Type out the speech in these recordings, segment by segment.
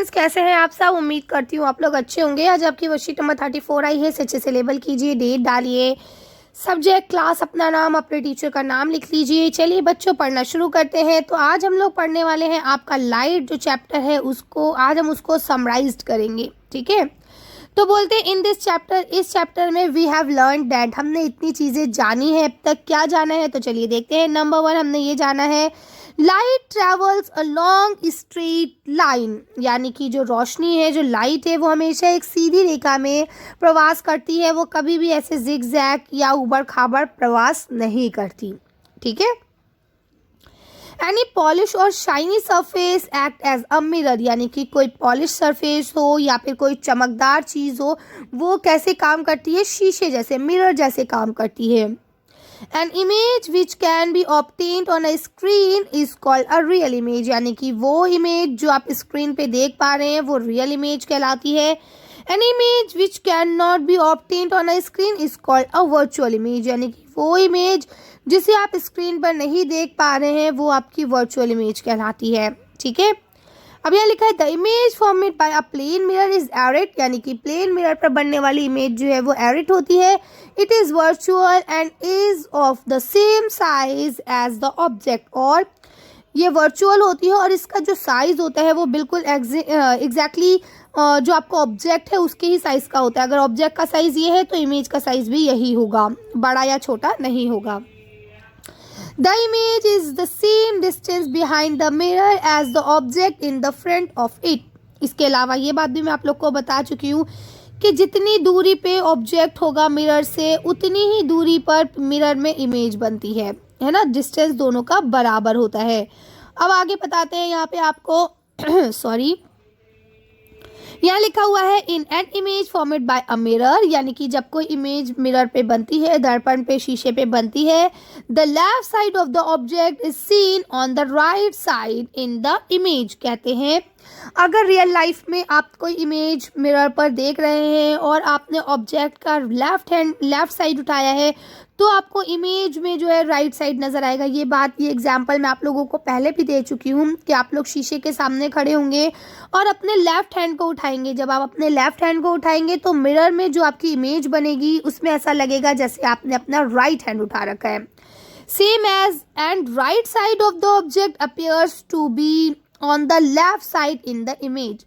Students, कैसे हैं आप सब। उम्मीद करती हूँ आप लोग अच्छे होंगे। आज आपकी वर्कशीट नंबर 34 आई है। अच्छे से लेबल कीजिए, डेट डालिए, सब्जेक्ट, क्लास, अपना नाम, अपने टीचर का नाम लिख लीजिए। चलिए बच्चों, पढ़ना शुरू करते हैं। तो आज हम लोग पढ़ने वाले हैं आपका लाइट जो चैप्टर है उसको, आज हम उसको समराइज्ड करेंगे। ठीक है, तो बोलते हैं इन दिस चैप्टर, इस चैप्टर में वी हैव लर्न दैट, हमने इतनी चीज़ें जानी है। अब तक क्या जाना है तो चलिए देखते हैं। नंबर 1 हमने ये जाना है, light travels along straight line, यानी कि जो रोशनी है, जो लाइट है, वो हमेशा एक सीधी रेखा में प्रवास करती है। वो कभी भी ऐसे जिगजैग या उबड़ खाबड़ प्रवास नहीं करती। ठीक है। एनी पॉलिश और shiny surface act as a mirror, यानी कि कोई पॉलिश सरफेस हो या फिर कोई चमकदार चीज़ हो, वो कैसे काम करती है, शीशे जैसे, मिरर जैसे काम करती है। An image which can be obtained on a screen is called a real image, यानी कि वो इमेज जो आप स्क्रीन पे देख पा रहे हैं वो रियल इमेज कहलाती है। An image which cannot be obtained on a screen is called a virtual image, यानी कि वो इमेज जिसे आप स्क्रीन पर नहीं देख पा रहे हैं वो आपकी वर्चुअल इमेज कहलाती है। ठीक है। अब यहाँ लिखा है the image formed by a plane mirror is erect, यानी कि प्लेन मिरर पर बनने वाली इमेज जो है वो एरिट होती है। It is virtual and is of the same size as the object, और ये वर्चुअल होती है और इसका जो साइज होता है वो बिल्कुल एग्जैक्टली जो आपका ऑब्जेक्ट है उसके ही साइज का होता है। अगर ऑब्जेक्ट का साइज ये है तो इमेज का साइज भी यही होगा, बड़ा या छोटा नहीं होगा। The image is the same distance behind the mirror as the object in the front of it. इसके अलावा ये बात भी मैं आप लोग को बता चुकी हूँ कि जितनी दूरी पे ऑब्जेक्ट होगा मिरर से उतनी ही दूरी पर मिरर में इमेज बनती है ना। डिस्टेंस दोनों का बराबर होता है। अब आगे बताते हैं यहाँ पे आपको सॉरी, यहाँ लिखा हुआ है in an image formed by a mirror, यानी कि जब कोई इमेज मिरर पे बनती है, दर्पण पे, शीशे पे बनती है, the left side of the object is seen on the right side in the image. कहते हैं अगर रियल लाइफ में आप कोई इमेज मिरर पर देख रहे हैं और आपने ऑब्जेक्ट का लेफ्ट साइड उठाया है तो आपको इमेज में जो है राइट साइड नज़र आएगा। ये एग्जांपल मैं आप लोगों को पहले भी दे चुकी हूँ कि आप लोग शीशे के सामने खड़े होंगे और अपने लेफ्ट हैंड को उठाएंगे। जब आप अपने लेफ्ट हैंड को उठाएंगे तो मिरर में जो आपकी इमेज बनेगी उसमें ऐसा लगेगा जैसे आपने अपना राइट हैंड उठा रखा है। Same as and right side of the object appears to be on the left side in the image,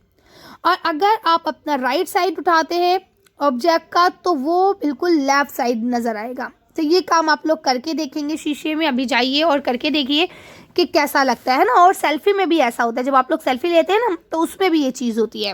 और अगर आप अपना राइट साइड उठाते हैं ऑब्जेक्ट का तो वो बिल्कुल लेफ्ट साइड नज़र आएगा। तो ये काम आप लोग करके देखेंगे शीशे में। अभी जाइए और करके देखिए कि कैसा लगता है ना। और सेल्फी में भी ऐसा होता है, जब आप लोग सेल्फी लेते हैं ना तो उसमें भी ये चीज़ होती है।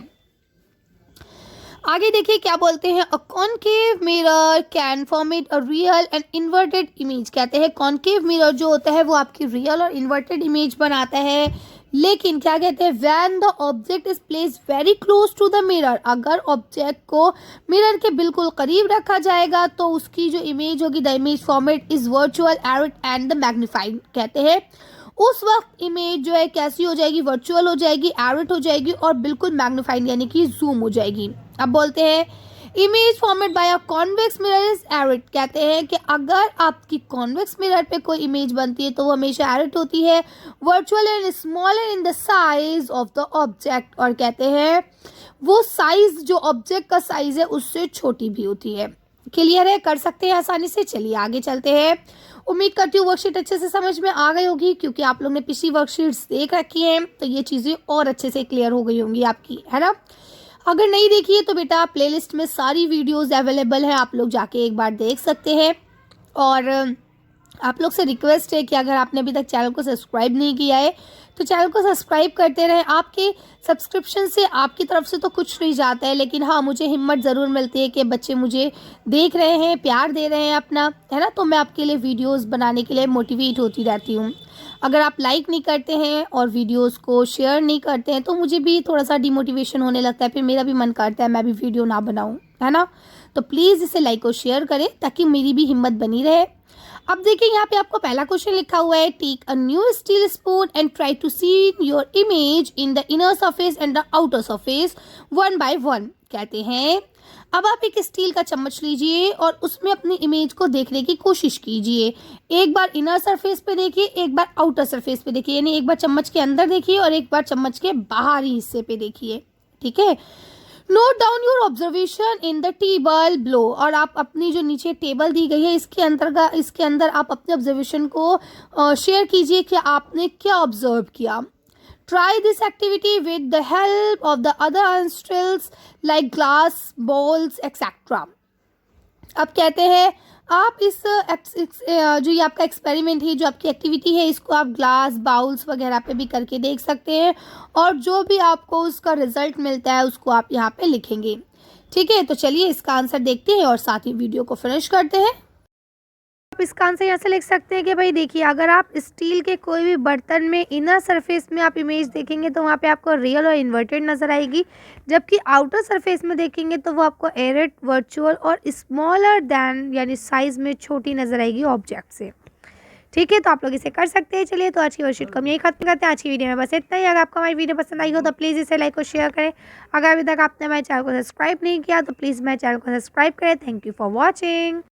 आगे देखिए क्या बोलते हैं, a concave mirror can format a real and inverted image. कहते हैं कॉनकेव मिरर जो होता है वो आपकी रियल और इन्वर्टेड इमेज बनाता है। लेकिन क्या कहते हैं, when the object is placed very close to the mirror, अगर ऑब्जेक्ट को मिरर के बिल्कुल करीब रखा जाएगा तो उसकी जो इमेज होगी, the image formed is virtual erect and the magnified. कहते हैं उस वक्त इमेज जो है कैसी हो जाएगी, वर्चुअल हो जाएगी, एरिट हो जाएगी और बिल्कुल मैग्नीफाइड यानी कि जूम हो जाएगी। अब बोलते हैं image formed by a convex mirror is erect. कहते हैं कि अगर आपकी कॉन्वेक्स मिरर पे कोई इमेज बनती है तो वो हमेशा एरिट होती है, virtual and smaller in the size of the object, और कहते हैं वो साइज जो ऑब्जेक्ट का साइज है उससे छोटी भी होती है। क्लियर है, कर सकते हैं आसानी से। चलिए आगे चलते हैं। उम्मीद करती हूँ वर्कशीट अच्छे से समझ में आ गई होगी, क्योंकि आप लोग ने पिछली वर्कशीट्स देख रखी हैं तो ये चीज़ें और अच्छे से क्लियर हो गई होंगी आपकी, है ना। अगर नहीं देखी है तो बेटा प्लेलिस्ट में सारी वीडियोस अवेलेबल है, आप लोग जाके एक बार देख सकते हैं। और आप लोग से रिक्वेस्ट है कि अगर आपने अभी तक चैनल को सब्सक्राइब नहीं किया है तो चैनल को सब्सक्राइब करते रहें। आपके सब्सक्रिप्शन से आपकी तरफ से तो कुछ नहीं जाता है, लेकिन हाँ मुझे हिम्मत ज़रूर मिलती है कि बच्चे मुझे देख रहे हैं, प्यार दे रहे हैं अपना, है ना। तो मैं आपके लिए वीडियोस बनाने के लिए मोटिवेट होती रहती हूँ। अगर आप लाइक नहीं करते हैं और वीडियोस को शेयर नहीं करते हैं तो मुझे भी थोड़ा सा डिमोटिवेशन होने लगता है, फिर मेरा भी मन करता है मैं भी वीडियो ना बनाऊँ, है ना। तो प्लीज़ इसे लाइक और शेयर करें ताकि मेरी भी हिम्मत बनी रहे। अब देखिए यहाँ पे आपको पहला क्वेश्चन लिखा हुआ है, take a new steel spoon and try to see your image in the inner surface and the outer surface one by one. कहते हैं अब आप एक स्टील का चम्मच लीजिए और उसमें अपनी इमेज को देखने की कोशिश कीजिए। एक बार इनर सरफेस पे देखिए, एक बार आउटर सरफेस पे देखिए, यानी एक बार चम्मच के अंदर देखिए और एक बार चम्मच के बाहरी हिस्से पे देखिए। ठीक है। Note down your observation in the table below, और आप अपनी जो नीचे टेबल दी गई है इसके अंदर आप अपने ऑब्जर्वेशन को शेयर कीजिए कि आपने क्या ऑब्जर्व किया। Try this activity with the help of the other instruments like glass, balls etcetera. अब कहते हैं आप जो ये आपका एक्सपेरिमेंट है, जो आपकी एक्टिविटी है, इसको आप ग्लास, बाउल्स वगैरह पे भी करके देख सकते हैं, और जो भी आपको उसका रिजल्ट मिलता है उसको आप यहाँ पे लिखेंगे। ठीक है, तो चलिए इसका आंसर देखते हैं और साथ ही वीडियो को फिनिश करते हैं। आप इसका आंसर यहाँ से लिख सकते हैं कि भाई देखिए, अगर आप स्टील के कोई भी बर्तन में इनर सरफेस में आप इमेज देखेंगे तो वहाँ पे आपको रियल और इन्वर्टेड नज़र आएगी, जबकि आउटर सरफेस में देखेंगे तो वो आपको एरेट, वर्चुअल और स्मॉलर दैन यानी साइज में छोटी नज़र आएगी ऑब्जेक्ट से। ठीक है, तो आप लोग इसे कर सकते हैं। चलिए, तो आज की वर्कशीट को हम यही खत्म करते हैं। आज की वीडियो में बस इतना ही। अगर आपको हमारी वीडियो पसंद आई हो तो प्लीज़ इसे लाइक और शेयर करें। अगर अभी तक आपने हमारे चैनल को सब्सक्राइब नहीं किया तो प्लीज़ मेरे चैनल को सब्सक्राइब करें। Thank you for watching.